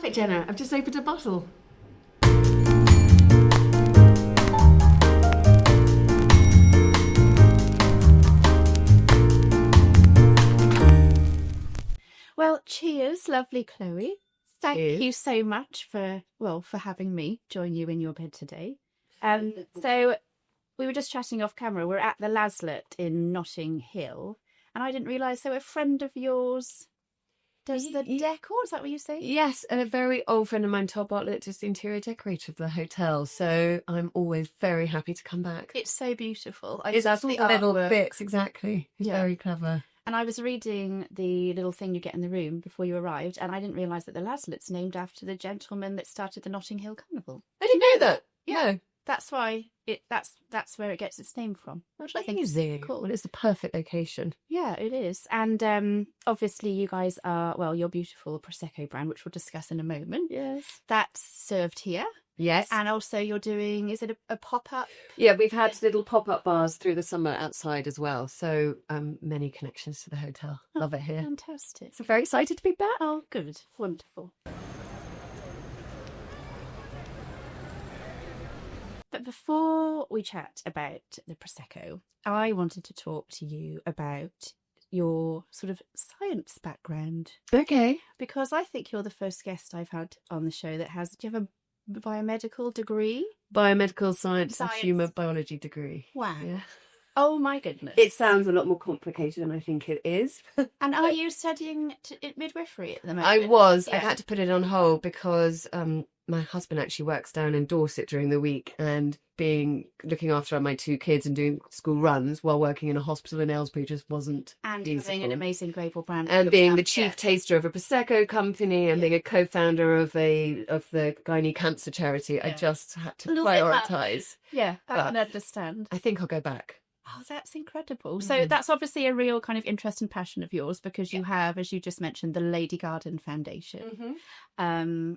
perfect, Jenna. I've just opened a bottle. Well, cheers, lovely Chloe. Thank Cheers. you so much for having me join you in your bed today. So we were just chatting off camera. We're at the Laslett in Notting Hill, and I didn't realise so a friend of yours does the decor. Is that what you say? Yes, and a very old friend of mine, Todd Bartlett, is the interior decorator of the hotel. So I'm always very happy to come back. It's so beautiful. It's all the little bits, exactly. It's very clever. And I was reading the little thing you get in the room before you arrived, and I didn't realise that the Laslett's named after the gentleman that started the Notting Hill Carnival. I didn't know that. Yeah. No. That's why that's where it gets its name from. Which I think is cool. Well, it's the perfect location. Yeah, it is. And obviously you guys are, well, your beautiful Prosecco brand, which we'll discuss in a moment. Yes. That's served here. Yes. And also you're doing, is it a pop-up? Yeah, we've had little pop-up bars through the summer outside as well. So many connections to the hotel. Love it here. Fantastic. So very excited to be back. Oh, good. Wonderful. But before we chat about the Prosecco, I wanted to talk to you about your sort of science background. Okay. Because I think you're the first guest I've had on the show that has... Do you have a biomedical degree? Biomedical science and human biology degree. Wow. Yeah. Oh my goodness. It sounds a lot more complicated than I think it is. And are you studying midwifery at the moment? I was. Yeah. I had to put it on hold because my husband actually works down in Dorset during the week, and looking after my two kids and doing school runs while working in a hospital in Elsby just wasn't feasible. Having an amazing global brand. And being the chief taster of a Prosecco company and being a co-founder of the gynae cancer charity, I just had to prioritise. Yeah, I can understand. I think I'll go back. Oh, that's incredible. So that's obviously a real kind of interest and passion of yours, because you have, as you just mentioned, the Lady Garden Foundation,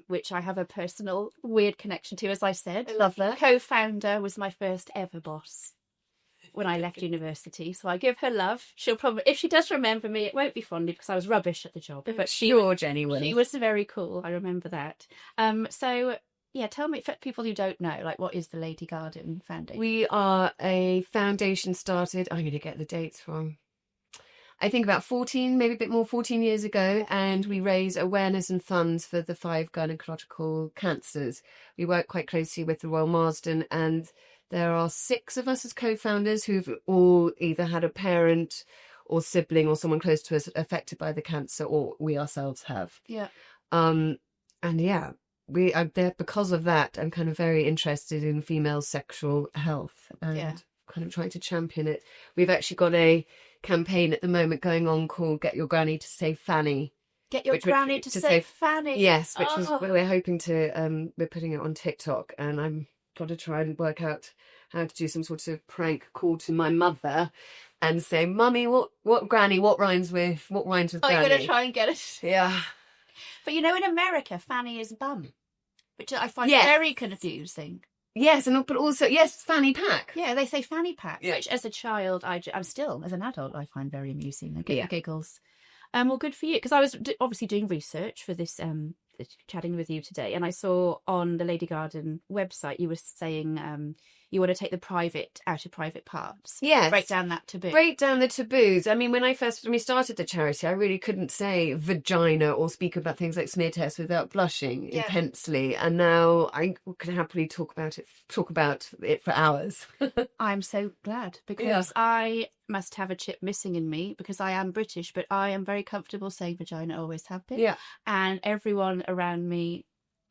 which I have a personal weird connection to, as I said. I love that. Co-founder was my first ever boss when I left university. So I give her love. She'll probably, if she does remember me, it won't be fondly because I was rubbish at the job. But Jenny will. She was very cool. I remember that. So... yeah, tell me, for people who don't know, like, what is the Lady Garden Foundation? We are a foundation started, I'm going to get the dates wrong, I think about 14, maybe a bit more, 14 years ago, and we raise awareness and funds for the 5 gynecological cancers. We work quite closely with the Royal Marsden, and there are 6 of us as co-founders who've all either had a parent or sibling or someone close to us affected by the cancer, or we ourselves have. Yeah. And yeah. I'm there because of that. I'm kind of very interested in female sexual health and kind of trying to champion it. We've actually got a campaign at the moment going on called "Get Your Granny to Say Fanny." Get your granny to say Fanny. Yes, which is we're hoping to. We're putting it on TikTok, and I'm got to try and work out how to do some sort of prank call to my mother and say, "Mummy, what granny? What rhymes with granny?" Oh, you're gonna try and get it. Yeah. But you know, in America, fanny is bum, which I find very confusing. Yes, but also, fanny pack. Yeah, they say fanny pack, which as a child, I'm still, as an adult, I find very amusing. I get giggles. Well, good for you, because I was obviously doing research for this, chatting with you today, and I saw on the Lady Garden website you were saying you want to take the private out of private parts. Yes. Break down that taboo. Break down the taboos. I mean, when we started the charity, I really couldn't say vagina or speak about things like smear tests without blushing intensely. And now I can happily talk about it for hours. I'm so glad, because I must have a chip missing in me, because I am British, but I am very comfortable saying vagina, always have been. Yeah. And everyone around me,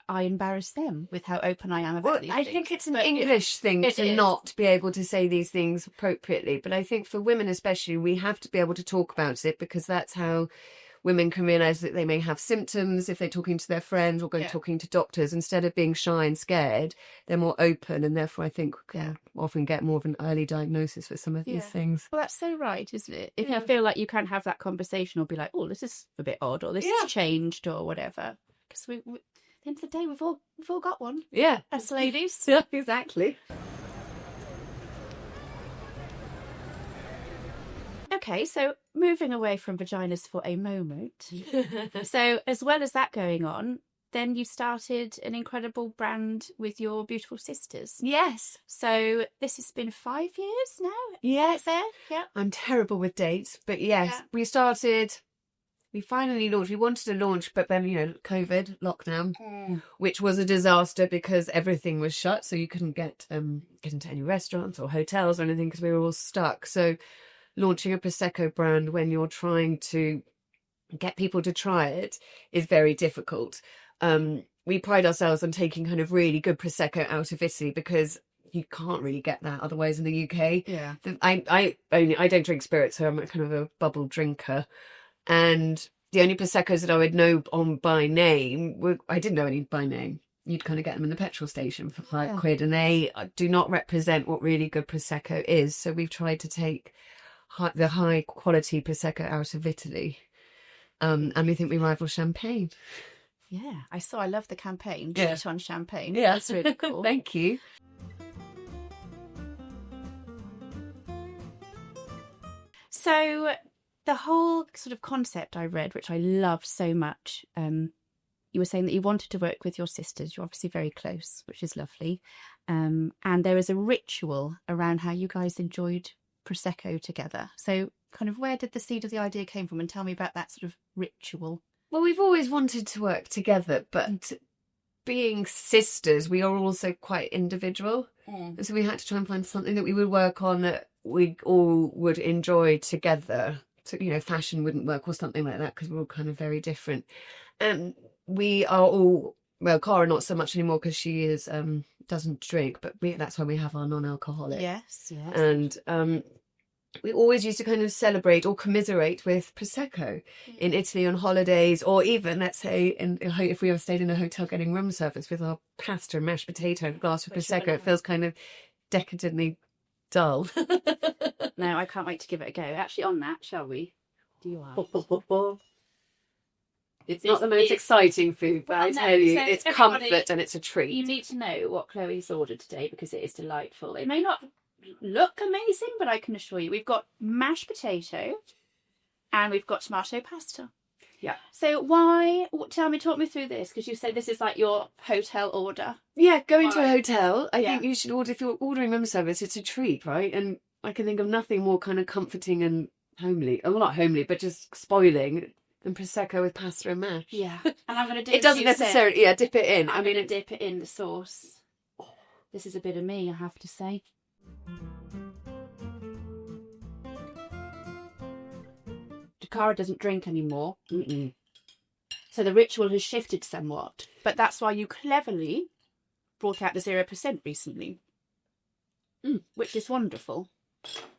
I embarrass them with how open I am about these things. I think it's an English thing to not be able to say these things appropriately. But I think for women especially, we have to be able to talk about it, because that's how women can realise that they may have symptoms if they're talking to their friends or talking to doctors. Instead of being shy and scared, they're more open, and therefore I think can often get more of an early diagnosis for some of these things. Well, that's so right, isn't it? If you feel like you can't have that conversation or be like, oh, this is a bit odd, or this has changed, or whatever. Because we at the end of the day, we've all got one. Yeah. Us ladies. Yeah, exactly. Okay, so moving away from vaginas for a moment. So as well as that going on, then you started an incredible brand with your beautiful sisters. Yes. So this has been 5 years now? Yes. There? Yeah. I'm terrible with dates, but yes, we finally launched. We wanted to launch, but then, COVID, lockdown, which was a disaster because everything was shut. So you couldn't get into any restaurants or hotels or anything because we were all stuck. So launching a Prosecco brand when you're trying to get people to try it is very difficult. We pride ourselves on taking kind of really good Prosecco out of Italy because you can't really get that otherwise in the UK. Yeah. I don't drink spirits, so I'm a kind of a bubble drinker. And the only Proseccos that I would know on by name, I didn't know any by name. You'd kind of get them in the petrol station for £5, and they do not represent what really good Prosecco is. So we've tried to take the high quality Prosecco out of Italy. And we think we rival champagne. Yeah, I love the campaign, Yeah. Cheat on Champagne. Yeah. That's really cool. Thank you. So the whole sort of concept I read, which I love so much, you were saying that you wanted to work with your sisters. You're obviously very close, which is lovely. And there is a ritual around how you guys enjoyed Prosecco together. So kind of where did the seed of the idea came from? And tell me about that sort of ritual. Well, we've always wanted to work together, but being sisters, we are also quite individual. And so we had to try and find something that we would work on that we all would enjoy together. So, fashion wouldn't work or something like that because we're all kind of very different. And we are all, well, Cara not so much anymore because she doesn't drink, but that's why we have our non-alcoholic. Yes. And we always used to kind of celebrate or commiserate with Prosecco in Italy on holidays, or even, let's say, if we ever stayed in a hotel getting room service with our pasta and mashed potato and a glass of Prosecco, it feels kind of decadently dull. No, I can't wait to give it a go. Actually, on that, shall we? Do you are. It's not the most exciting food, but I tell you, so it's everybody- comfort and it's a treat. You need to know what Chloe's ordered today because it is delightful. It may not look amazing, but I can assure you we've got mashed potato and we've got tomato pasta. Yeah. So talk me through this, because you said this is like your hotel order. Yeah, going to a Right. hotel, I Yeah. think you should order, if you're ordering room service, it's a treat, right? And I can think of nothing more kind of comforting and homely, well, not homely, but just spoiling than Prosecco with pasta and mash. Yeah. And I'm going to do It doesn't necessarily, dip it in. I'm going to dip it in the sauce. This is a bit of me, I have to say. Cara doesn't drink anymore. Mm-mm. So the ritual has shifted somewhat. But that's why you cleverly brought out the 0% recently. Which is wonderful.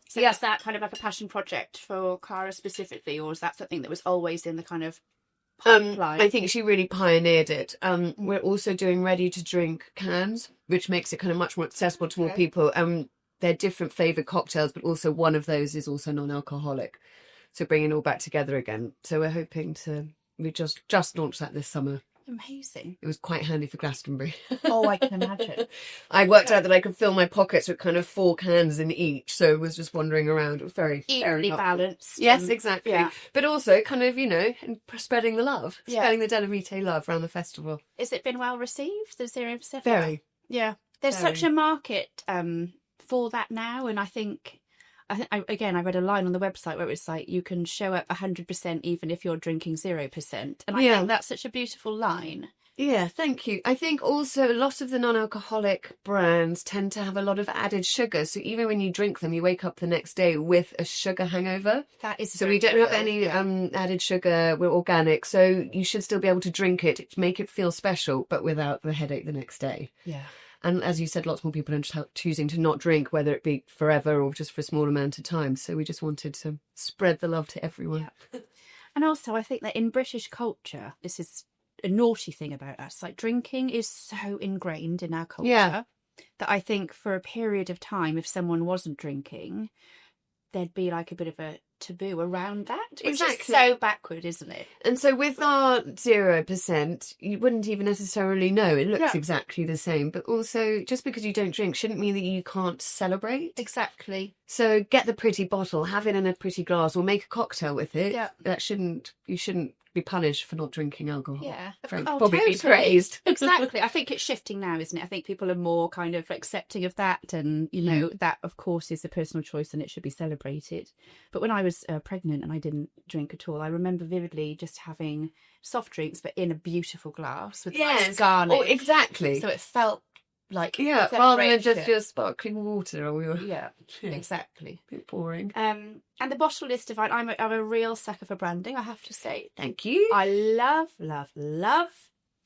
So is that kind of like a passion project for Cara specifically, or is that something that was always in the kind of pipeline? I think she really pioneered it. We're also doing ready-to-drink cans, which makes it kind of much more accessible to more people. They're different flavoured cocktails, but also one of those is also non-alcoholic. So bringing it all back together again. So we're hoping we just launched that this summer. Amazing. It was quite handy for Glastonbury. Oh, I can imagine. I worked out that I could fill my pockets with kind of 4 cans in each. So I was just wandering around. It was very Evenly balanced. Yes, exactly. Yeah. But also kind of, spreading the love. Yeah. Spreading the Delevingne love around the festival. Has it been well received, the 0%? Very. Yeah. There's Very. such a market for that now, and I read a line on the website where it's like you can show up 100% even if you're drinking 0%, and I think that's such a beautiful line. Yeah, thank you. I think also a lot of the non-alcoholic brands tend to have a lot of added sugar, so even when you drink them, you wake up the next day with a sugar hangover. That is so we don't have any added sugar. We're organic, so you should still be able to drink it to make it feel special, but without the headache the next day. Yeah. And as you said, lots more people are choosing to not drink, whether it be forever or just for a small amount of time. So we just wanted to spread the love to everyone. Yeah. And also, I think that in British culture, this is a naughty thing about us. Like, drinking is so ingrained in our culture that I think for a period of time, if someone wasn't drinking, there'd be like a bit of a taboo around that, which Exactly. is so backward, isn't it? And so with our 0%, you wouldn't even necessarily know. It looks exactly the same. But also, just because you don't drink shouldn't mean that you can't celebrate. Exactly. So get the pretty bottle, have it in a pretty glass, or make a cocktail with it. Yeah. You shouldn't be punished for not drinking alcohol. Yeah. Probably be praised. Exactly. I think it's shifting now, isn't it? I think people are more kind of accepting of that, and that of course is a personal choice and it should be celebrated. But when I was pregnant and I didn't drink at all, I remember vividly just having soft drinks but in a beautiful glass with nice garnish. Oh, exactly. So it felt like rather than just your sparkling water or your exactly. A bit boring. And the bottle is divine. I'm a real sucker for branding, I have to say. Thank you. I love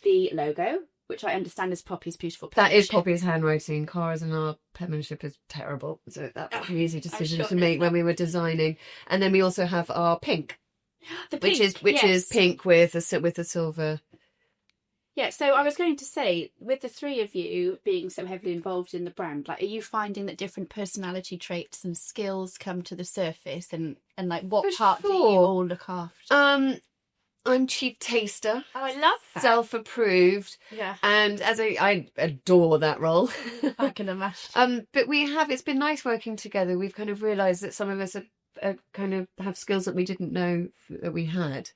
the logo, which I understand is Poppy's beautiful penmanship. That is Poppy's handwriting. Cara's and our penmanship is terrible, so that was an easy decision to make when we were designing. And then we also have our pink, which is pink with a silver. Yeah, so I was going to say, with the three of you being so heavily involved in the brand, like, are you finding that different personality traits and skills come to the surface, and like what part do you all look after? I'm chief taster. Oh, I love that. Self-approved. Yeah. And I adore that role. I can imagine. But it's been nice working together. We've kind of realised that some of us are kind of have skills that we didn't know that we had.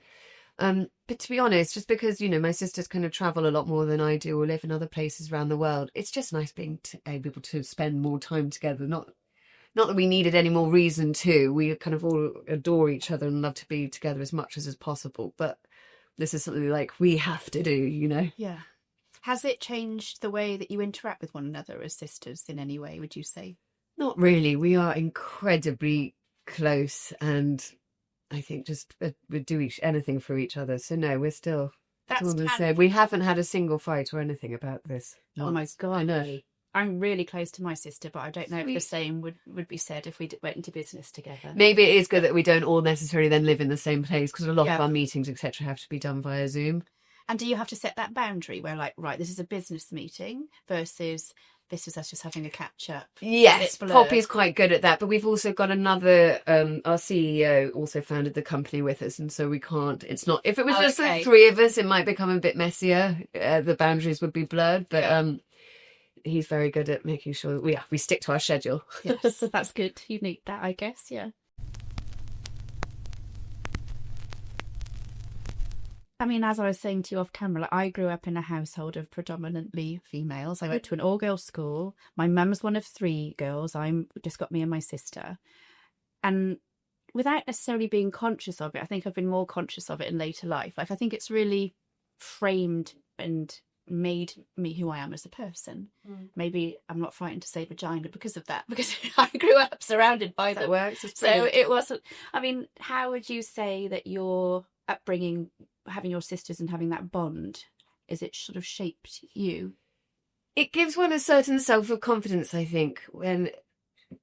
But to be honest, just because, my sisters kind of travel a lot more than I do or live in other places around the world, it's just nice being able to spend more time together. Not that we needed any more reason to. We kind of all adore each other and love to be together as much as possible. But this is something like we have to do, Yeah. Has it changed the way that you interact with one another as sisters in any way, would you say? Not really. We are incredibly close, and I think just we'd do anything for each other. So no, we're still. That's the same. We haven't had a single fight or anything about this. Oh my God! I know. I'm really close to my sister, but I don't know if the same would be said if we went into business together. Maybe it is good that we don't all necessarily then live in the same place, because a lot of our meetings, etc., have to be done via Zoom. And do you have to set that boundary where, like, right, this is a business meeting versus this is us just having a catch up? Yes, Poppy's quite good at that. But we've also got another, our CEO also founded the company with us. And so we can't, it's not, if it was just the three of us, it might become a bit messier. The boundaries would be blurred. But he's very good at making sure that we stick to our schedule. Yes, that's good. You need that, I guess. Yeah. I mean, as I was saying to you off camera, I grew up in a household of predominantly females. I went to an all-girls school. My mum's one of three girls. I'm just got me and my sister. And without necessarily being conscious of it, I think I've been more conscious of it in later life. Like, I think it's really framed and made me who I am as a person. Maybe I'm not frightened to say vagina because of that, because I grew up surrounded by them. That works. So it wasn't. I mean, how would you say that your upbringing, having your sisters and having that bond, is it sort of shaped you? It gives one a certain self-confidence, I think, when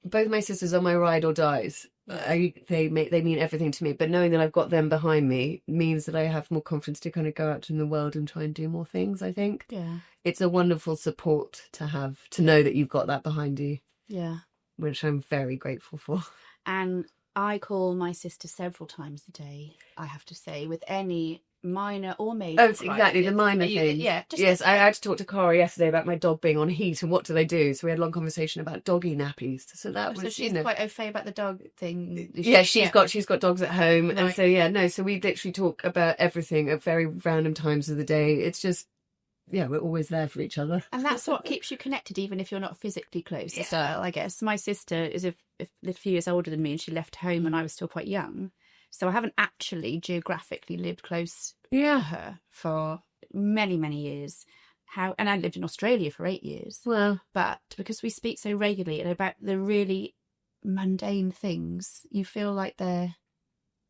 both my sisters are my ride or dies. They mean everything to me, but knowing that I've got them behind me means that I have more confidence to kind of go out in the world and try and do more things, I think. Yeah. It's a wonderful support to have, to know that you've got that behind you. Yeah. Which I'm very grateful for. And I call my sister several times a day, I have to say, with any minor or major. Oh, exactly, the minor things. Yeah. Yes, I had to talk to Cara yesterday about my dog being on heat and what do they do. So we had a long conversation about doggy nappies. So that was, she's quite au fait about the dog thing. Yeah, she's got dogs at home, right. And so so we literally talk about everything at very random times of the day. It's just, we're always there for each other. And that's what keeps you connected, even if you're not physically close as well, I guess. My sister is a few years older than me, and she left home when I was still quite young. So I haven't actually geographically lived close to her for many, many years. And I lived in Australia for 8 years. Well, but because we speak so regularly and about the really mundane things, you feel like they're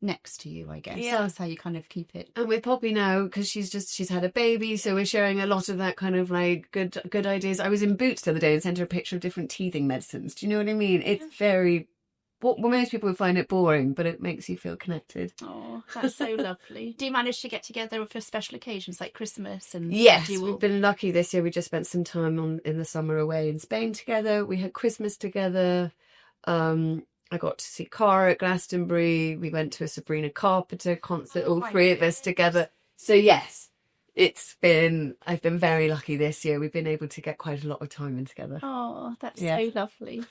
next to you, I guess. Yeah. That's how you kind of keep it. And with Poppy now, because she's had a baby, so we're sharing a lot of that kind of like good ideas. I was in Boots the other day and sent her a picture of different teething medicines. Do you know what I mean? It's very... Well, most people would find it boring, but it makes you feel connected. Oh, that's so lovely. Do you manage to get together for special occasions like Christmas? And yes, we've been lucky this year. We just spent some time in the summer away in Spain together. We had Christmas together. I got to see Cara at Glastonbury. We went to a Sabrina Carpenter concert, all three of us together. So yes, I've been very lucky this year. We've been able to get quite a lot of time in together. Oh, that's so lovely.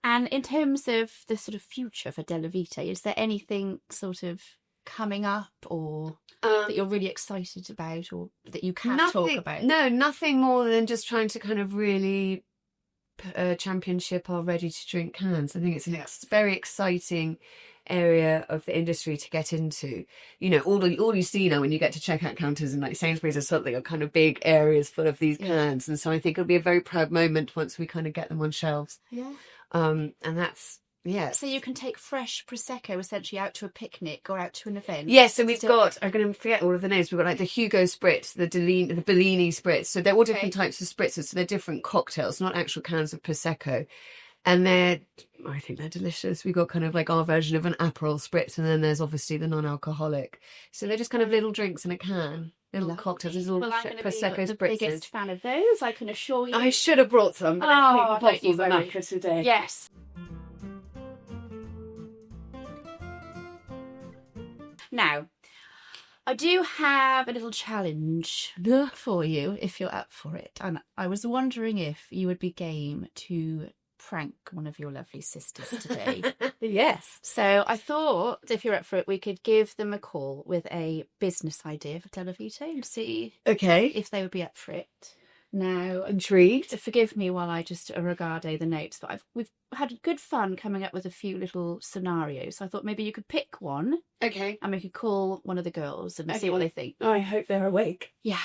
And in terms of the sort of future for Delevingne, is there anything sort of coming up or that you're really excited about or that you can talk about? No, nothing more than just trying to kind of really championship our ready-to-drink cans. I think it's a very exciting area of the industry to get into. You know, all you see now when you get to checkout counters in like Sainsbury's or something are kind of big areas full of these cans, and so I think it'll be a very proud moment once we kind of get them on shelves. And that's so you can take fresh Prosecco essentially out to a picnic or out to an event. Yes, and we've got, I'm going to forget all of the names, we've got like the Hugo Spritz, the Bellini Spritz, so they're all different types of spritzers, so they're different cocktails, not actual cans of Prosecco. And I think they're delicious. We got kind of like our version of an Aperol Spritz, and then there's obviously the non-alcoholic. So they're just kind of little drinks in a can, little cocktails. There's all Prosecco the Spritzers. Biggest fan of those, I can assure you. I should have brought some. But thank you very much for today. Yes. Now, I do have a little challenge for you if you're up for it. And I was wondering if you would be game to prank one of your lovely sisters today. Yes. So I thought if you're up for it, we could give them a call with a business idea for Delevingne and see if they would be up for it. Now, intrigued. Forgive me while I just regardez the notes, but we've had good fun coming up with a few little scenarios. So I thought maybe you could pick one. Okay. And we could call one of the girls and see what they think. Oh, I hope they're awake. Yeah.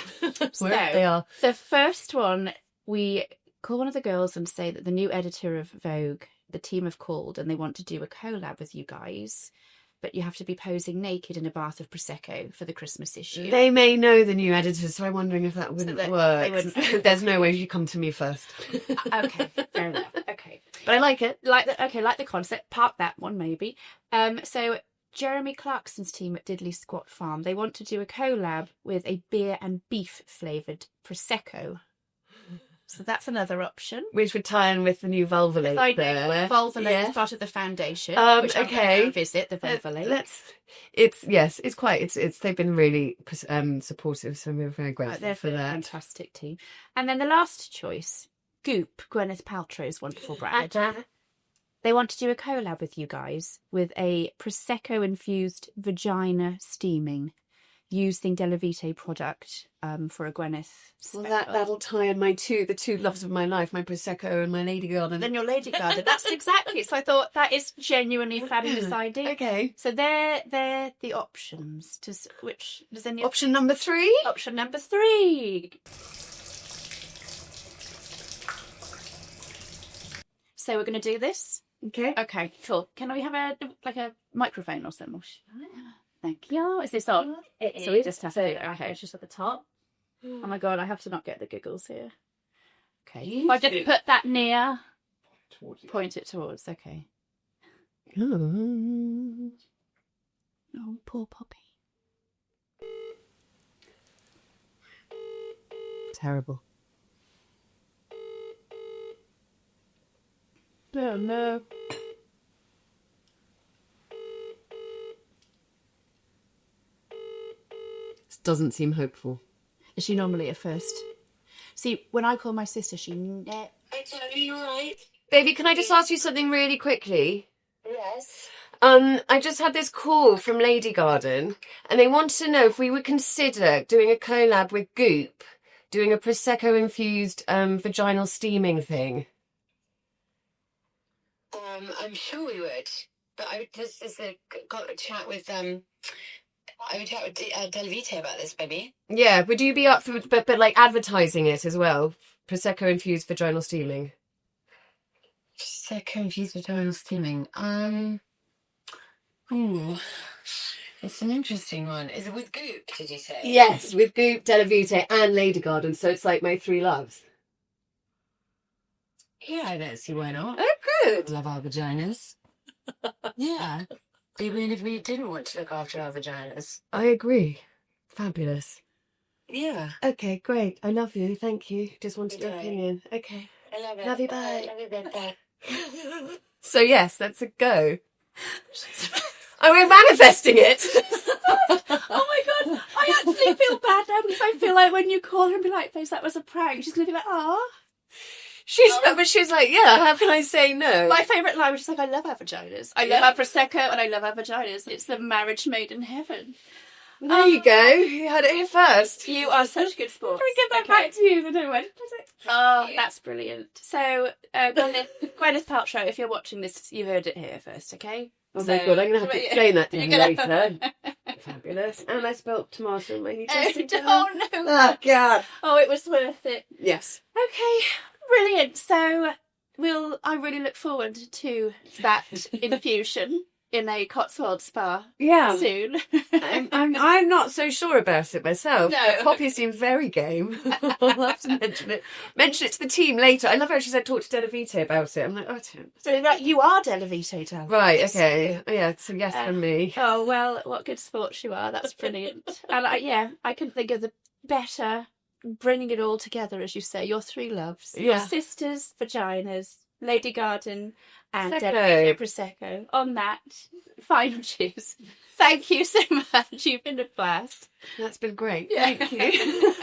So they are. The first one, we call one of the girls and say that the new editor of Vogue, the team have called and they want to do a collab with you guys. But you have to be posing naked in a bath of Prosecco for the Christmas issue. They may know the new editors, so I'm wondering if that wouldn't work. They wouldn't. There's no way you come to me first. Okay, fair enough. Okay, but I like it. Like the concept. Park that one maybe. So Jeremy Clarkson's team at Diddley Squat Farm, they want to do a collab with a beer and beef flavoured Prosecco. So that's another option. Which would tie in with the new Vulvalate there. Vulvalate is part of the foundation. Which I'm going to visit, the Vulvalate. They've been really supportive, so we're very grateful for that. Fantastic team. And then the last choice, Goop, Gwyneth Paltrow's wonderful brand. They want to do a collab with you guys with a Prosecco-infused vagina steaming using Delevingne product for a Gwyneth special. Well, that'll tie in the two loves of my life, my Prosecco and my Lady Garden. Then your Lady Garden. That's exactly. So I thought that is genuinely a fabulous idea. Okay. So they're the options. Option number 3? Option number 3. So we're going to do this. Okay. Okay, cool. Can we have a microphone or something? Thank you. Is this on? It is. So we just have to. Okay, it's just at the top. Oh my god, I have to not get the giggles here. Okay. If I just put that near. Point it towards. Okay. Oh, poor Poppy. Terrible. Oh no. This doesn't seem hopeful. Is she normally a first? See, when I call my sister, she Hi, Jenny, you alright? Baby, can I just ask you something really quickly? Yes. I just had this call from Lady Garden, and they want to know if we would consider doing a collab with Goop, doing a Prosecco-infused vaginal steaming thing. I'm sure we would, but I would just got a chat with I would chat with Delevingne about this, maybe. Yeah, would you be up for but like advertising it as well? Prosecco-infused vaginal steaming. Prosecco-infused vaginal steaming. Ooh, it's an interesting one. Is it with Goop? Did you say? Yes, with Goop, Delevingne, and Lady Garden. So it's like my 3 loves. Yeah, I don't see why not. Oh, good. Love our vaginas. Yeah. Even if we didn't want to look after our vaginas. I agree. Fabulous. Yeah. Okay, great. I love you. Thank you. Just wanted an opinion. Okay. I love it. Love you, bye. Love you, bye. So yes, that's a go. Oh, we're manifesting it. Oh my god, I actually feel bad now because I feel like when you call her and be like, "Babes, that was a prank," she's gonna be like, "Ah." But she's like, yeah, how can I say no? My favourite line was just like, "I love our vaginas. I love our Prosecco and I love our vaginas. It's the marriage made in heaven." There you go. You had it here first. You are such good sport. Can we get that back to you? Then I went. Oh, that's brilliant. So, Gwyneth Paltrow, if you're watching this, you heard it here first, okay? Oh my god, I'm going to have to explain that to you You're later. Fabulous. And I spelt tomato in my new dressing gown. Oh no. Oh god. Oh, it was worth it. Yes. Okay, brilliant. So I really look forward to that infusion in a Cotswold spa soon. I'm not so sure about it myself. No. Poppy seems very game. I'll have to mention it to the team later. I love how she said talk to Della Vite about it. I'm like, oh, I don't. So right, you are Delevingne, Della. Right, okay. Oh, yeah, so yes from me. Oh, well, what good sports you are. That's brilliant. And I couldn't think of the better bringing it all together, as you say, your three loves. Your sisters' vaginas, Lady Garden and Delevingne Prosecco. On that final choose. Thank you so much. You've been a blast. That's been great. Yeah. Thank you.